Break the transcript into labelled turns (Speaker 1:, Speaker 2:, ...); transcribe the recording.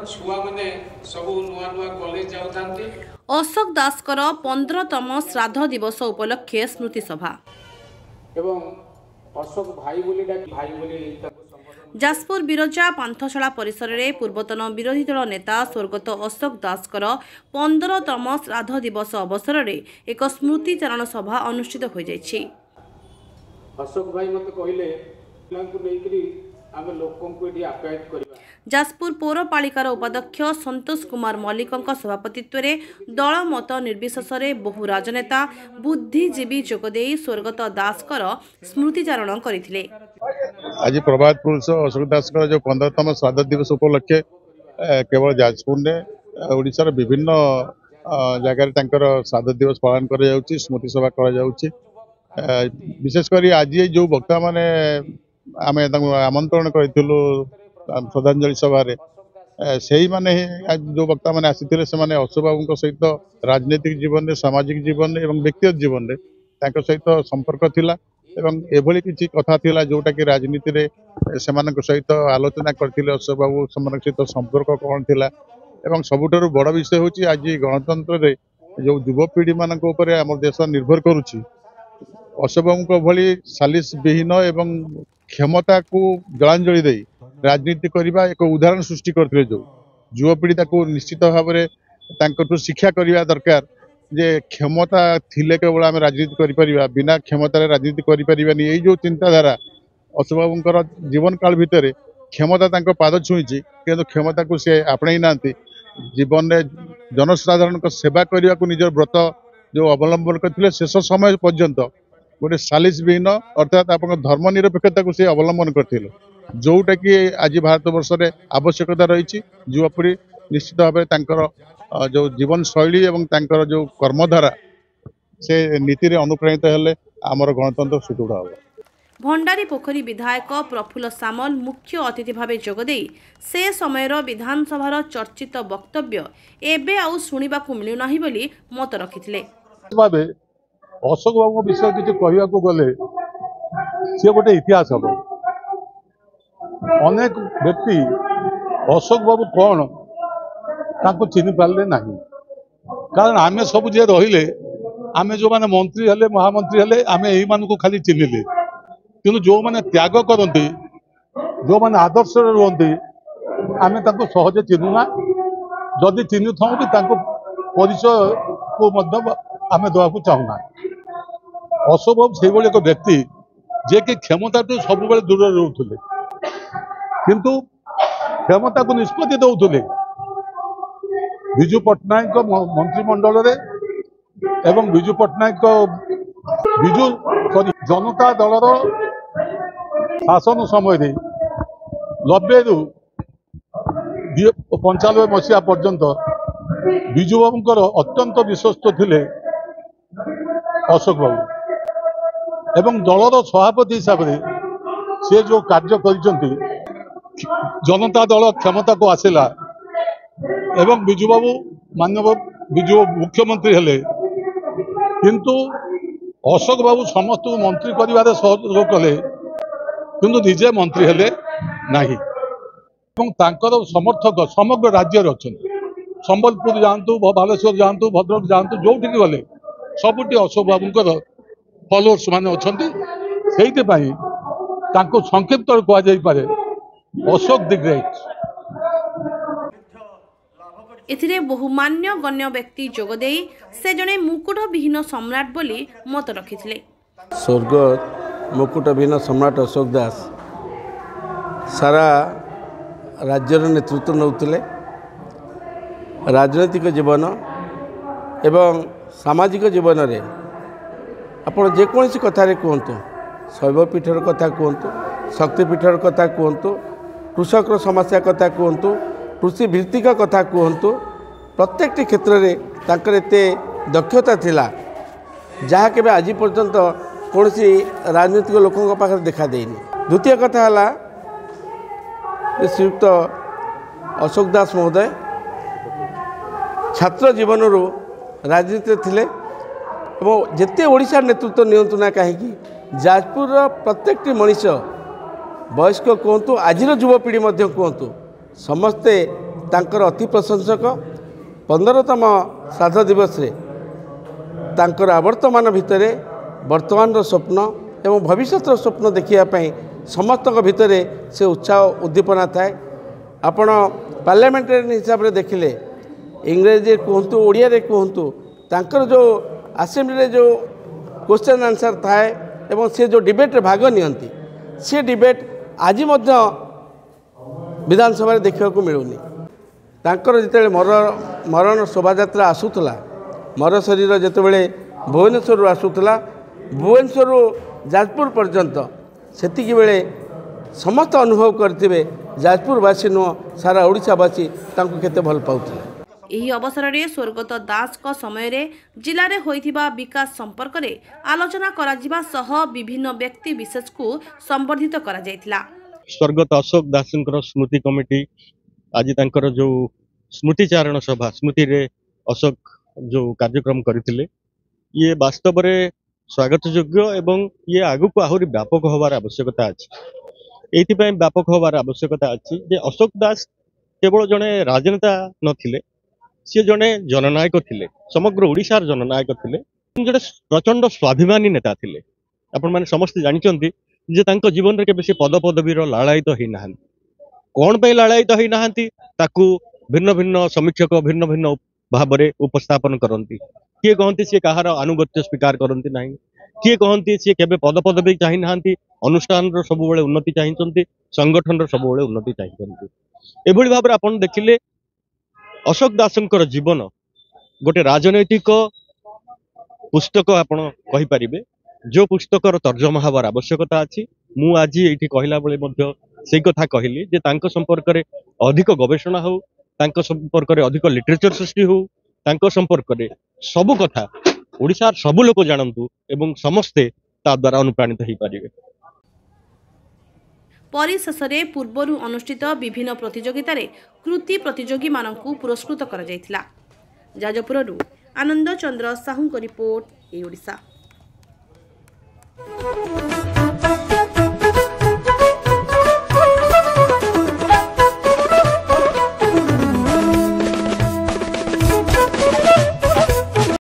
Speaker 1: छुआ माने सबु नुआ नुआ कॉलेज जाउथांती।
Speaker 2: अशोक दासकर 15तम श्राद्ध दिवस उपलक्षे स्मृति सभा
Speaker 1: एवं अशोक भाई बोली भाई बोली
Speaker 2: जाजपुर बिरजा पांथशाला परिसर में पूर्वतन विरोधी दल नेता स्वर्गत अशोक दासकर 15तम श्राद्ध दिवस अवसर में एक स्मृति चारण सभा अनुष्ठित हो जाइछि।
Speaker 1: अशोक भाई मत कहले
Speaker 2: जाजपुर पौरपालिकार उपाध्यक्ष संतोष कुमार मल्लिक सभापतित्व में दल मत निर्विशेष बहु राजनेता बुद्धिजीवी जोगदे स्वर्गत दासकर स्मृतिचारण करथिले।
Speaker 3: आज प्रभात पुरुष अशोक दासकर जो 15तम श्राद्ध दिवस उपलक्षे केवल जाजपुर ने ओडिशार विभिन्न जगह श्राद्ध दिवस पालन कर स्मृति सभा कर विशेषकर आज जो वक्ता माने आमे आमंत्रण करूँ श्रद्धांजलि सभा से माने जो वक्ता मैंने आसी से अशोक बाबू सहित राजनीतिक जीवन में सामाजिक जीवन में और व्यक्तिगत जीवन में सहित संपर्क थिला एवं एभली किसी कथा थिला जोटा कि राजनीति रे सहित आलोचना करथिले अशोक बाबू सहित संपर्क कौन थिला एवं सबुठारु बड़ विषय होची आज गणतंत्र रे जो युवपीढ़ी मानक ऊपर आम देश निर्भर करुच्ची अशोक बाबू भली सालिस विहीन एवं क्षमता को जलांजलि दे राजनीति करने एक उदाहरण सृष्टि करते जो युवपीढ़ी निश्चित भाव में शिक्षा करने दरकार जे क्षमता थिले केवल आम राजनीति करिपरिबा बिना क्षमतार राजनीति करिपरिबानी यही जो चिंताधारा अशोक बाबूंकर जीवन काल भितर क्षमता तांको पाद छुईची किंतु क्षमता को सी आपणाई नांती जीवन में जनसाधारण सेवा करने को निजर व्रत जो अवलंबन करते शेष समय पर्यंत गोटे सालिस विहीन अर्थात आप धर्मनिरपेक्षता को सी अवलंबन करते जोटा कि आज भारत वर्ष में आवश्यकता रही युवपीढ़ी निश्चित भाव में जो जीवन शैली और जो कर्मधारा से नीति रे अनुप्राणित हेले आमर गणतंत्र सुदृढ़ हम।
Speaker 2: भंडारी पोखरी विधायक प्रफुल्ल सामल मुख्य अतिथि भाव जोगदे से समयर विधानसभार चर्चित वक्तव्य एबे आउ शुणिबाकु मिलुनाही बोली मत रखिथिले।
Speaker 4: अशोक बाबू विषय किसी कहवाक गले सी गोटे इतिहास हम अनेक व्यक्ति अशोक बाबू कौन ताको चिन्ह पारे ना कारण आमे सब जे रहिले आमे जो माने मंत्री हेले महामंत्री हेले आमे एही मान को खाली चिन्हले किंतु जो माने त्याग करते जो माने आदर्श रुहंती आमे ताको सहजे चिन्हुना जदि चिन्हु थाऊ भी ताको परिचय को मध्य आमे देवाक चाहूना। अशोक बाबू से एक व्यक्ति जे कि क्षमता तो सब दूर रोते किंतु क्षमता को निष्पत्ति दौले विजु पट्टनायक मंत्रिमंडल एवं विजु पट्टनायक विजु जनता दलर शासन समय 90 रु 95 मसीहा पर्यंत विजु बाबूंकर अत्यंत विश्वस्त थिले अशोक बाबू एवं दलर सभापति हिसाब से से जो कार्य कर जनता दल क्षमता को आसला एवं विजु बाबू माननीय विजु मुख्यमंत्री हेले किंतु अशोक बाबू समस्त मंत्री कर सहयोग कले किंतु निजे मंत्री हेले नाही समर्थक समग्र राज्य अच्छा संबलपुर जातु बालेश्वर जातु भद्रक जातु जो गले सबुटी अशोक बाबूंकर फॉलोअर्स माने अच्छा संक्षिप्त कहुपे अशोक द ग्रेट।
Speaker 2: एथिरे बहुमान्य गण्य व्यक्ति जोगदे से जने मुकुट विहीन सम्राट बोली मत रखिथिले।
Speaker 5: स्वर्गत मुकुट विहीन सम्राट अशोक दास सारा राज्यर नेतृत्व नौथिले राजनैतिक जीवन एवं सामाजिक जीवन रे आपण जेकोसी कथारे कहतु शैवपीठर कथा कहतु शक्तिपीठर कथा कहतु कृषक समस्या कथा कहतु कृषि भित्तिक कथा कहतु प्रत्येक क्षेत्र में तांकर एते दक्षता थिला जहाँ के आज पर्यंत कौन राजनीतिक लोकों पाखे देखा देनी। द्वितीय कथा है श्रीयुक्त अशोक दास महोदय छात्र जीवन राजनीति थिले एवं जिते ओडिशा नेतृत्व नियंतु ना कहीं जाजपुर प्रत्येक मनीष वयस्क कहतु आज युवपीढ़ी कहतु समस्ते तांकर अति प्रशंसक 15तम श्राद्ध दिवस रे तांकर आवर्तमान भितर वर्तमान स्वप्न एवं भविष्यत स्वप्न देखापी समस्त भितर से उत्साह उद्दीपना थाए। आपण पार्लियामेंटेरियन हिसाब से देखिले इंग्रेजी कहतु ओडिया कहतु तांकर जो असेंबली जो क्वेश्चन आंसर थाए एवं से जो डिबेट भाग नियंती से डिबेट आज मध्य विधानसभा देखा मिलूनी। तांकर जिते मरण शोभायात्रा आसूला मर शरीर जितेबले भुवनेश्वर आसूला भुवनेश्वर जाजपुर पर्यंत सेतिकी बेले समस्त अनुभव करते जाजपुरवासी नुह सारा ओडिशावासी तांको केते भल पाउथिले।
Speaker 2: ଏହି ଅବସରରେ ସ୍ୱର୍ଗତ ଦାସଙ୍କ ସମୟରେ ଜିଲ୍ଲାରେ ହୋଇଥିବା ବିକାଶ ସମ୍ପର୍କରେ ଆଲୋଚନା କରାଯିବା ସହ ବିଭିନ୍ନ ବ୍ୟକ୍ତି ବିଶେଷକୁ ସମ୍ବର୍ଦ୍ଧିତ କରାଯାଇଥିଲା।
Speaker 6: स्वर्गत अशोक दासଙ୍କର स्मृति कमिटी आज तांकर जो स्मृतिचारण सभा स्मृति रे अशोक जो कार्यक्रम करथिले ये वास्तव रे स्वागत योग्य एवं ये आगु को आहुरी व्यापक होबार आवश्यकता अछि। एथि पय व्यापक होबार आवश्यकता अछि जे अशोक दास केवल जने राजनेता नथिले सी जने जननायक थिले समग्र ओडिशार जननायक थिले जने प्रचंड स्वाभिमानी नेता थिले। आपण माने समस्त जानिचंती जे तांको जीवन रे केबे से पद पदवीर लालायित होई नाहंती कोन पे लालायित होई नाहंती ताकू भिन्न भिन्न समीक्षक भिन्न भिन्न भाव रे उपस्थापन करंती। किए कहंती से कहार अनुगत्य स्वीकार करंती नाही किए कहंती से केबे पद पदवी चाहि नाहंती अनुष्ठान रो सब बेले उन्नति चाहिचंती संगठन रो सब बेले उन्नति चाहिचंती। एभली भाव रे आपण देखिले अशोक दासंकर जीवन गोटे राजनैतिक पुस्तक आपण कहि परिबे जो पुस्तकर तर्जमा हबार आवश्यकता अछि। मु आज एठी कहिला बेले मध्य सेई कथा कहिली जे तांको संपर्क रे अधिक गवेषणा हो तांको संपर्क रे अधिक लिटरेचर सृष्टि हो तांको संपर्क रे सब कथा ओडिशार सब लोक जानंतु एवं समस्ते ता द्वारा अनुप्राणित होई परिबे।
Speaker 2: परिशेषरे पूर्वरु अनुष्ठित विभिन्न प्रतियोगितार कृति प्रतियोगी मानकु पुरस्कृत करा जायतिला। जाजपुररु आनंद चंद्र साहू को रिपोर्ट ए ओडिशा।